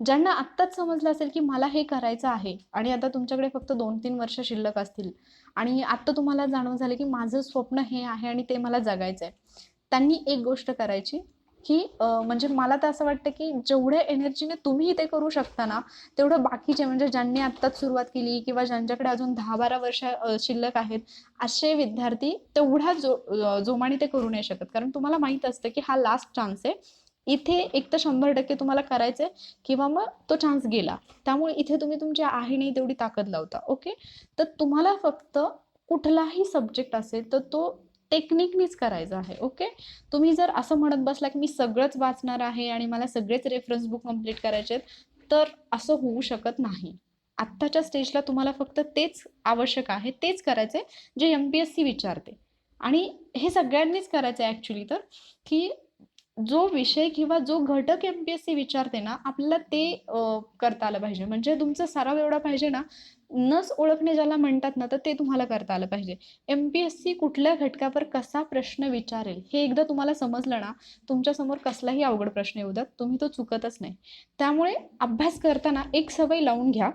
A: ज्यांना आत्ताच समजलं असेल की मला हे करायचं आहे आणि आता तुमच्याकडे फक्त 2-3 वर्ष शिल्लक असतील आणि आत्ता तुम्हाला जाणवं झालं की माझं स्वप्न हे आहे आणि ते मला जगायचं आहे, त्यांनी एक गोष्ट करायची की म्हणजे मला तर असं वाटतं की जेवढ्या एनर्जीने तुम्ही ते करू शकता ना, तेवढं बाकीचे, म्हणजे ज्यांनी आत्ताच सुरुवात केली किंवा ज्यांच्याकडे अजून 10-12 वर्ष शिल्लक आहेत, असे विद्यार्थी तेवढ्या जोमाने ते करू नाही शकत. कारण तुम्हाला माहित असतं की हा लास्ट चान्स आहे. इथे एक तर 100% तुम्हाला करायचंय किंवा मग तो चान्स गेला. त्यामुळे इथे तुम्ही तुमची आहे नाही तेवढी ताकद लावता. ओके. तर तुम्हाला फक्त कुठलाही सब्जेक्ट असेल तर तो टेक्निकनीच करायचा आहे. ओके. तुम्ही जर असं म्हणत बसला की मी सगळंच वाचणार आहे आणि मला सगळेच रेफरन्स बुक कंप्लीट करायचे आहेत, तर असं होऊ शकत नाही. आत्ताच्या स्टेजला तुम्हाला फक्त तेच आवश्यक आहे, तेच करायचंय जे MPSC विचारते. आणि हे सगळ्यांनीच करायचं आहे ॲक्च्युली तर, की जो विषय किंवा जो घटक एमपीएससी विचारते ना, आपल्याला ते करता आलं पाहिजे. म्हणजे तुमचा सराव एवढा पाहिजे ना, नस ओळखणे ज्याला म्हणतात ना, तर ते तुम्हाला करता आलं पाहिजे. एमपीएससी कुठल्या घटकावर कसा प्रश्न विचारेल, हे एकदा तुम्हाला समजलं ना, तुमच्यासमोर कसलाही अवघड प्रश्न येऊ द्यात, तुम्ही तो चुकतच नाही. त्यामुळे अभ्यास करताना एक सवय लावून घ्या,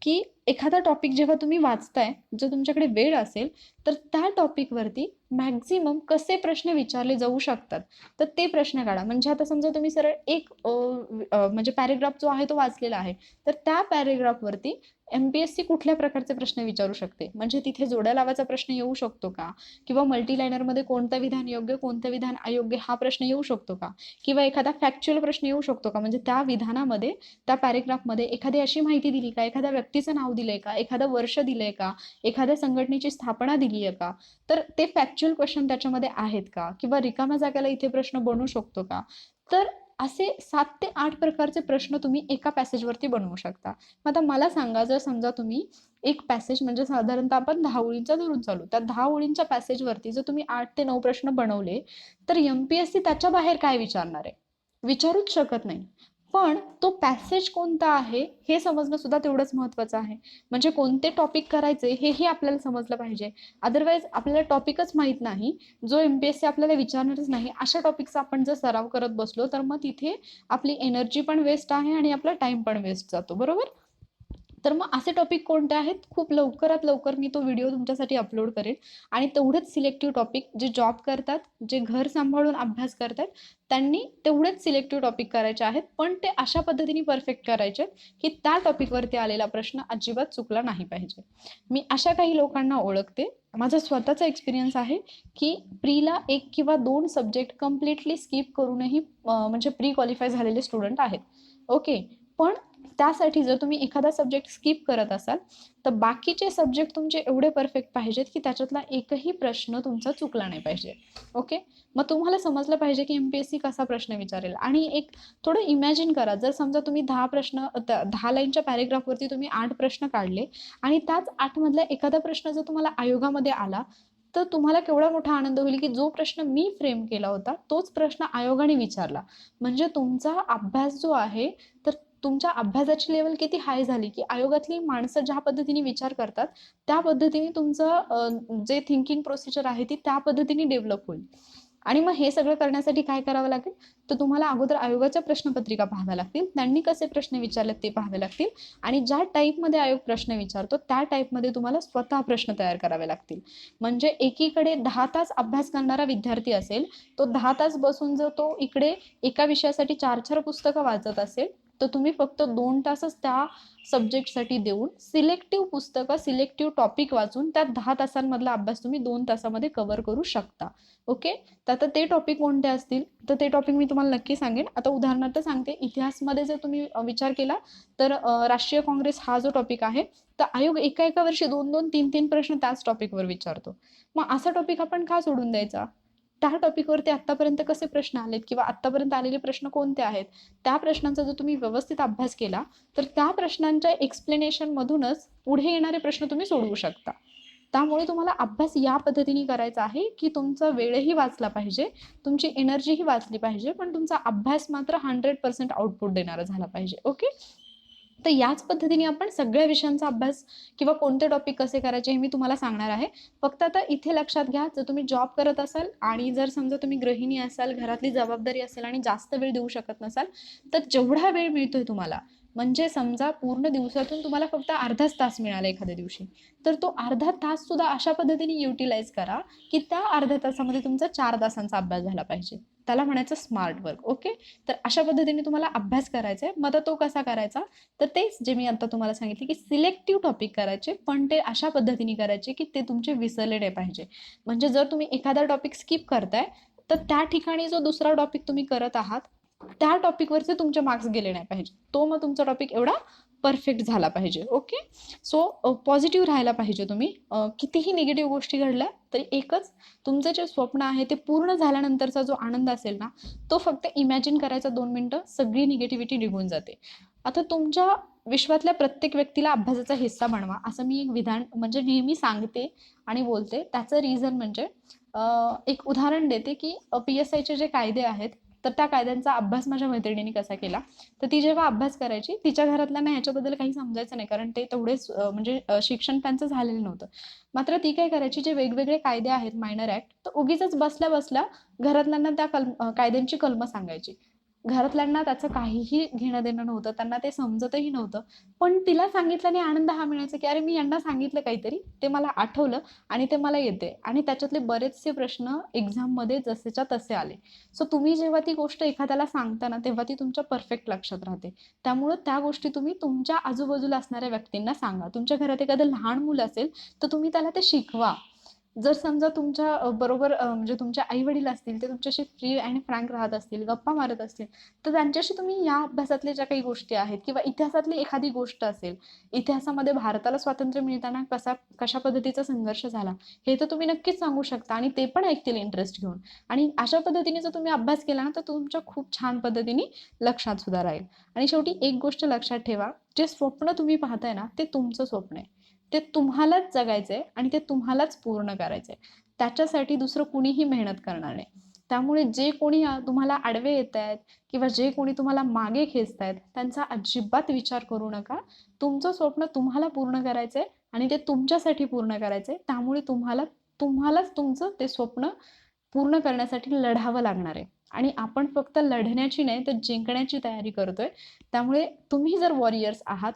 A: की एखादा टॉपिक जेव्हा तुम्ही वाचताय, जर तुमच्याकडे वेळ असेल, तर त्या टॉपिकवरती मॅक्झिमम कसे प्रश्न विचारले जाऊ शकतात, तर ते प्रश्न काढा. म्हणजे आता समजा तुम्ही सरळ एक म्हणजे पॅरेग्राफ जो आहे तो वाचलेला आहे, तर त्या पॅरेग्राफवरती एमपीएससी कुठल्या प्रकारचे प्रश्न विचारू शकते, म्हणजे तिथे जोड्या लावायचा प्रश्न येऊ शकतो का, किंवा मल्टीलायनरमध्ये कोणतं विधान योग्य कोणतं विधान अयोग्य हा प्रश्न येऊ शकतो का, किंवा एखादा फॅक्च्युअल प्रश्न येऊ शकतो का, म्हणजे त्या विधानामध्ये त्या पॅरेग्राफमध्ये एखादी अशी माहिती दिली का, एखाद्या व्यक्तीचं नाव दिलंय का, एखादं वर्ष दिलंय का, एखाद्या संघटनेची स्थापना दिली आहे का, तर ते फॅक्च्युअल क्वेश्चन त्याच्यामध्ये आहेत का, किंवा रिकाम्या जागेला इथे प्रश्न बनू शकतो का. तर असे 7 ते 8 प्रकारचे प्रश्न तुम्ही एका पॅसेजवरती बनवू शकता. मग आता मला सांगा, जर समजा तुम्ही एक पॅसेज म्हणजे साधारणतः आपण 10 ओळींचा धरून चालू, त्या 10 ओळींच्या पॅसेजवरती जर तुम्ही 8 ते 9 प्रश्न बनवले, तर एमपीएससी त्याच्या बाहेर काय विचारणार आहे, विचारूच शकत नाही. पण तो पॅसेज कोणता आहे हे समजणं सुद्धा तेवढंच महत्त्वाचं आहे. म्हणजे कोणते टॉपिक करायचे हेही आपल्याला समजलं पाहिजे. अदरवाईज आपल्याला टॉपिकच माहीत नाही, जो एमपीएससी आपल्याला विचारणारच नाही, अशा टॉपिकचा आपण जर सराव करत बसलो, तर मग तिथे आपली एनर्जी पण वेस्ट आहे आणि आपला टाइम पण वेस्ट जातो, बरोबर. तर मग असे टॉपिक कोणते आहेत, खूप लवकरात लवकर मी तो व्हिडिओ तुमच्यासाठी अपलोड करेन. आणि तेवढेच सिलेक्टिव्ह टॉपिक जे जॉब करतात, जे घर सांभाळून अभ्यास करतात, त्यांनी तेवढेच सिलेक्टिव्ह टॉपिक करायचे आहेत, पण ते अशा पद्धतीने परफेक्ट करायचे की त्या टॉपिकवरती आलेला प्रश्न अजिबात चुकला नाही पाहिजे. मी अशा काही लोकांना ओळखते, माझा स्वतःचा एक्सपिरियन्स आहे की प्रीला 1 किंवा 2 सब्जेक्ट कम्प्लिटली स्किप करूनही म्हणजे प्री क्वालिफाय झालेले स्टुडंट आहेत. ओके. पण त्यासाठी जर तुम्ही एखादा सब्जेक्ट स्किप करत असाल, तर बाकीचे सब्जेक्ट तुमचे एवढे परफेक्ट पाहिजेत की त्याच्यातला एकही प्रश्न तुमचा चुकला नाही पाहिजे. ओके. मग तुम्हाला समजलं पाहिजे की एमपीएससी कसा प्रश्न विचारेल. आणि एक थोडं इमॅजिन करा, जर समजा तुम्ही 10 प्रश्न 10 लाईनच्या पॅरेग्राफवरती तुम्ही 8 प्रश्न काढले आणि त्याच 8 मधला एखादा प्रश्न जर तुम्हाला आयोगामध्ये आला, तर तुम्हाला केवढा मोठा आनंद होईल की जो प्रश्न मी फ्रेम केला होता तोच प्रश्न आयोगाने विचारला. म्हणजे तुमचा अभ्यास जो आहे, तर तुमच्या अभ्यासाची लेवल किती हाय झाली की आयोगातली माणसं ज्या पद्धतीने विचार करतात, त्या पद्धतीने तुमचं जे थिंकिंग प्रोसिजर आहे ती त्या पद्धतीने डेव्हलप होईल. आणि मग हे सगळं करण्यासाठी काय करावं लागेल, तर तुम्हाला अगोदर आयोगाच्या प्रश्नपत्रिका पाहाव्या लागतील, त्यांनी कसे प्रश्न विचारलेत ते पाहावे लागतील, आणि ज्या टाईपमध्ये आयोग प्रश्न विचारतो त्या टाईपमध्ये तुम्हाला स्वतः प्रश्न तयार करावे लागतील. म्हणजे एकीकडे 10 तास अभ्यास करणारा विद्यार्थी असेल, तो 10 तास बसून जर तो इकडे एका विषयासाठी 4-4 पुस्तकं वाचत असेल, तर तुम्ही फक्त 2 तासच त्या सब्जेक्टसाठी देऊन सिलेक्टिव्ह पुस्तकं, सिलेक्टिव्ह टॉपिक वाचून त्या 10 तासांमधला अभ्यास तुम्ही 2 तासामध्ये कव्हर करू शकता. ओके. तर आता ते टॉपिक कोणते असतील, तर ते टॉपिक मी तुम्हाला नक्की सांगेन. आता उदाहरणार्थ सांगते, इतिहासमध्ये जर तुम्ही विचार केला, तर राष्ट्रीय काँग्रेस हा जो टॉपिक आहे, तर आयोग एका एका वर्षी 2-2, 3-3 प्रश्न त्याच टॉपिकवर विचारतो. मग असा टॉपिक आपण का सोडून द्यायचा. त्या टॉपिकवरती आत्तापर्यंत कसे प्रश्न आलेत किंवा आत्तापर्यंत आलेले प्रश्न कोणते आहेत, त्या प्रश्नांचा जर तुम्ही व्यवस्थित अभ्यास केला, तर त्या प्रश्नांच्या एक्सप्लेनेशन मधूनच पुढे येणारे प्रश्न तुम्ही सोडवू शकता. त्यामुळे तुम्हाला अभ्यास या पद्धतीने करायचा आहे की तुमचा वेळही वाचला पाहिजे, तुमची एनर्जीही वाचली पाहिजे, पण तुमचा अभ्यास मात्र 100% आउटपुट देणारा झाला पाहिजे. ओके. तर याच पद्धतीने आपण सगळ्या विषयांचा अभ्यास किंवा कोणते टॉपिक कसे करायचे हे मी तुम्हाला सांगणार आहे. फक्त आता इथे लक्षात घ्या, जर तुम्ही जॉब करत असाल आणि जर समजा तुम्ही गृहिणी असाल, घरातली जबाबदारी असेल आणि जास्त वेळ देऊ शकत नसाल, तर जेवढा वेळ मिळतोय तुम्हाला, म्हणजे समजा पूर्ण दिवसातून तुम्हाला फक्त अर्धाच तास मिळाला एखाद्या दिवशी, तर तो अर्धा तास सुद्धा अशा पद्धतीने युटिलाइज करा की त्या अर्ध्या तासामध्ये तुमचा 4 तासांचा अभ्यास झाला पाहिजे. त्याला म्हणायचं स्मार्ट वर्क. ओके. तर अशा पद्धतीने तुम्हाला अभ्यास करायचा आहे. मग तो कसा करायचा, तर तेच जे मी आता तुम्हाला सांगितले की सिलेक्टिव्ह टॉपिक करायचे, पण ते अशा पद्धतीने करायचे की ते तुमचे विसरले नाही पाहिजे. म्हणजे जर तुम्ही एखादा टॉपिक स्किप करताय, तर त्या ठिकाणी जो दुसरा टॉपिक तुम्ही करत आहात, त्या टॉपिकवरचे तुमचे मार्क्स गेले नाही पाहिजे. तो मग तुमचा टॉपिक एवढा परफेक्ट झाला पाहिजे. ओके. सो पॉझिटिव्ह राहायला पाहिजे तुम्ही. कितीही निगेटिव्ह गोष्टी घडल्या तरी एकच, तुमचं जे स्वप्न आहे ते पूर्ण झाल्यानंतरचा जो आनंद असेल ना, तो फक्त इमॅजिन करायचा 2 मिनिटं, सगळी निगेटिव्हिटी निघून जाते. आता तुमच्या विश्वातल्या प्रत्येक व्यक्तीला अभ्यासाचा हिस्सा बनवा, असं मी एक विधान म्हणजे नेहमी सांगते आणि बोलते. त्याचं रिझन म्हणजे एक उदाहरण देते की PSIचे जे कायदे आहेत, तर त्या कायद्यांचा अभ्यास माझ्या मैत्रिणीने कसा केला, तर ती जेव्हा अभ्यास करायची तिच्या घरातल्यांना ह्याच्याबद्दल काही समजायचं नाही, कारण ते तेवढेच म्हणजे शिक्षण त्यांचं झालेलं नव्हतं. मात्र ती काय करायची, जे वेगवेगळे कायदे आहेत मायनर ऍक्ट, तर उगीच बसल्या बसल्या घरातल्यांना त्या कायद्यांची कलमं सांगायची. घरातल्यांना त्याचं काहीही घेणं देणं नव्हतं, त्यांना ते समजतही नव्हतं. पण तिला सांगितल्याने आनंद हा मिळायचा, की अरे मी यांना सांगितलं काहीतरी, ते मला आठवलं आणि ते मला येते, आणि त्याच्यातले बरेचसे प्रश्न एक्झाममध्ये जसेच्या तसे आले. सो तुम्ही जेव्हा ती गोष्ट एखाद्याला सांगता ना, तेव्हा ती तुमच्या परफेक्ट लक्षात राहते. त्यामुळं त्या गोष्टी तुम्ही तुमच्या आजूबाजूला असणाऱ्या व्यक्तींना सांगा. तुमच्या घरात एखादं लहान मुलं असेल तर तुम्ही त्याला ते शिकवा. जर समजा तुमच्या बरोबर म्हणजे तुमचे आई वडील असतील, ते तुमच्याशी फ्री आणि फ्रँक राहत असतील, गप्पा मारत असतील, तर त्यांच्याशी तुम्ही या अभ्यासातल्या ज्या काही गोष्टी आहेत किंवा इतिहासातली एखादी गोष्ट असेल, इतिहासामध्ये भारताला स्वातंत्र्य मिळताना कशा पद्धतीचा संघर्ष झाला, हे तर तुम्ही नक्कीच सांगू शकता आणि ते पण ऐकतील इंटरेस्ट घेऊन. आणि अशा पद्धतीने जर तुम्ही अभ्यास केला ना, तर तुमच्या खूप छान पद्धतीने लक्षात सुद्धा राहील. आणि शेवटी एक गोष्ट लक्षात ठेवा, जे स्वप्न तुम्ही पाहताय ना, ते तुमचं स्वप्न आहे. ते तुम्हालाच जगायचंय आणि ते तुम्हालाच पूर्ण करायचंय. त्याच्यासाठी दुसरं कुणीही मेहनत करणार नाही. त्यामुळे जे कोणी तुम्हाला आडवे येत आहेत किंवा जे कोणी तुम्हाला मागे खेचतायत, त्यांचा अजिबात विचार करू नका. तुमचं स्वप्न तुम्हाला पूर्ण करायचंय आणि ते तुमच्यासाठी पूर्ण करायचंय. त्यामुळे तुम्हालाच तुमचं ते स्वप्न पूर्ण करण्यासाठी लढावं लागणार आहे. आणि आपण फक्त लढण्याची नाही, तर जिंकण्याची तयारी करतोय. त्यामुळे तुम्ही जर वॉरियर्स आहात,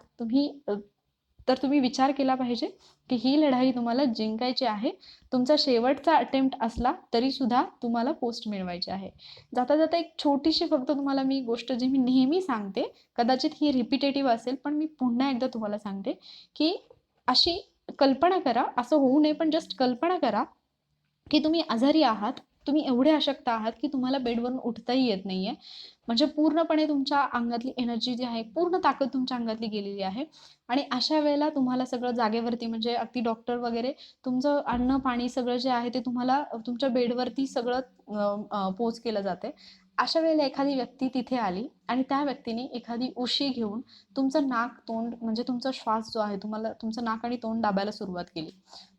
A: तर तुम्ही विचार केला पाहिजे की ही लढाई तुम्हाला जिंकायची आहे. तुमचा शेवटचा अटेम्प्ट असला तरी सुद्धा तुम्हाला पोस्ट मिळवायची आहे. जाता जाता एक छोटीशी फक्त तुम्हाला मी गोष्ट जी मी नेहमी सांगते, कदाचित ही रिपिटेटिव्ह असेल, पण मी पुन्हा एकदा तुम्हाला सांगते की अशी कल्पना करा, असं होऊ नये, पण जस्ट कल्पना करा की तुम्ही आजारी आहात, तुम्ही एवढे अशक्त आहात की तुम्हाला बेडवरून उठताही येत नाहीये. म्हणजे पूर्णपणे तुमच्या अंगातली एनर्जी जी आहे, पूर्ण ताकद तुमच्या अंगातली गेलेली आहे. आणि अशा वेळेला तुम्हाला सगळं जागेवरती, म्हणजे अगदी डॉक्टर वगैरे तुमचं अन्न पाणी सगळं जे आहे ते तुम्हाला तुमच्या बेडवरती सगळं पोच केलं जाते. अशा वेळेला एखादी व्यक्ती तिथे आली आणि त्या व्यक्तीने एखादी उशी घेऊन तुमचं नाक तोंड, म्हणजे तुमचा श्वास जो आहे, तुम्हाला तुमचं नाक आणि तोंड दाबायला सुरुवात केली.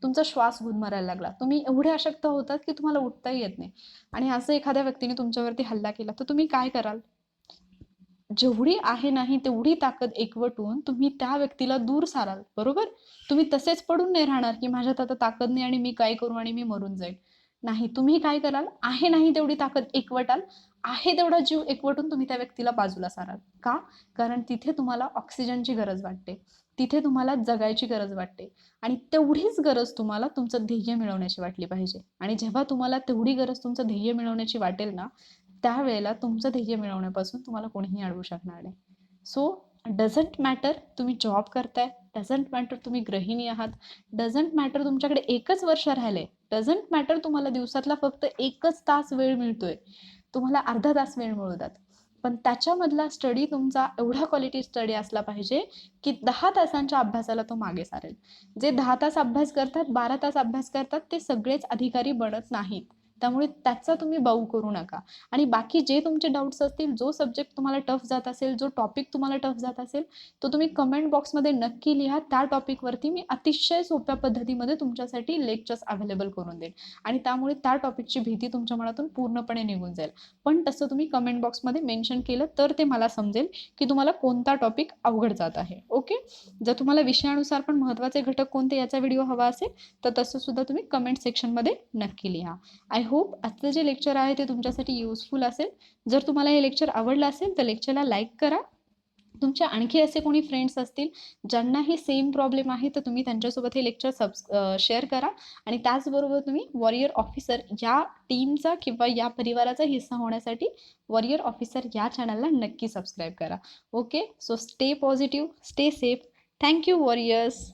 A: तुमचा श्वास गुदमरायला लागला, तुम्ही एवढे अशक्त होतात की तुम्हाला उठताही येत नाही. आणि असं एखाद्या व्यक्तीने तुमच्यावरती हल्ला केला, तर तुम्ही काय कराल? जेवढी आहे नाही तेवढी ताकद एकवटून तुम्ही त्या व्यक्तीला दूर साराल, बरोबर? तुम्ही तसेच पडून नाही राहणार की माझ्यात आता ताकद नाही आणि मी काय करू आणि मी मरून जाईल. नाही, तुम्ही काय कराल? आहे नाही तेवढी ताकद एकवटाल, आहे तेवढा जीव एकवटून तुम्ही त्या व्यक्तीला बाजूला साराल. का? कारण तिथे तुम्हाला ऑक्सिजनची गरज वाटते, तिथे तुम्हाला जगायची गरज वाटते. आणि तेवढीच गरज तुम्हाला तुमचं ध्येय मिळवण्याची वाटली पाहिजे. आणि जेव्हा तुम्हाला तेवढी गरज तुमचं ध्येय मिळवण्याची वाटेल ना, त्यावेळेला तुमचं ध्येय मिळवण्यापासून तुम्हाला कोणीही अडवू शकणार नाही. सो डझंट मॅटर तुम्ही जॉब करताय, डझंट मॅटर तुम्ही गृहिणी आहात, डझंट मॅटर तुमच्याकडे एकच वर्ष राहिले, डझंट मॅटर तुम्हाला दिवसातला फक्त एकच तास वेळ मिळतोय, तुम्हाला अर्धा तास वेळ मिळू द्यात, पण त्याच्यामधला स्टडी तुमचा एवढा क्वालिटी स्टडी असला पाहिजे की 10 तासांच्या अभ्यासाला तो मागे सारेल. जे 10 तास अभ्यास करतात, 12 तास अभ्यास करतात, ते सगळेच अधिकारी बनत नाहीत. त्यामुळे त्याचा तुम्ही बाऊ करू नका. आणि बाकी जे तुमचे डाऊट्स असतील, जो सब्जेक्ट तुम्हाला टफ जात असेल, जो टॉपिक तुम्हाला टफ जात असेल, तो तुम्ही कमेंट बॉक्समध्ये नक्की लिहा. त्या टॉपिकवरती मी अतिशय सोप्या पद्धतीमध्ये तुमच्यासाठी लेक्चर्स अवेलेबल करून देईन आणि त्यामुळे त्या टॉपिकची भीती तुमच्या मनातून पूर्णपणे निघून जाईल. पण तसं तुम्ही कमेंट बॉक्समध्ये मेन्शन केलं तर ते मला समजेल की तुम्हाला कोणता टॉपिक अवघड जात आहे. ओके, जर तुम्हाला विषयानुसार पण महत्त्वाचे घटक कोणते याचा व्हिडिओ हवा असेल, तर तसं सुद्धा तुम्ही कमेंट सेक्शनमध्ये नक्की लिहा. आय होप आजचं जे लेक्चर आहे ते तुमच्यासाठी युजफुल असेल. जर तुम्हाला हे लेक्चर आवडलं असेल तर लेक्चरला लाईक करा. तुमच्या आणखी असे कोणी फ्रेंड्स असतील ज्यांनाही सेम प्रॉब्लेम आहे, तर तुम्ही त्यांच्यासोबत हे लेक्चर शेअर करा. आणि त्याचबरोबर तुम्ही वॉरियर ऑफिसर या टीमचा किंवा या परिवाराचा हिस्सा होण्यासाठी वॉरियर ऑफिसर या चॅनलला नक्की सबस्क्राईब करा. Okay, so stay positive, stay safe. Thank you warriors.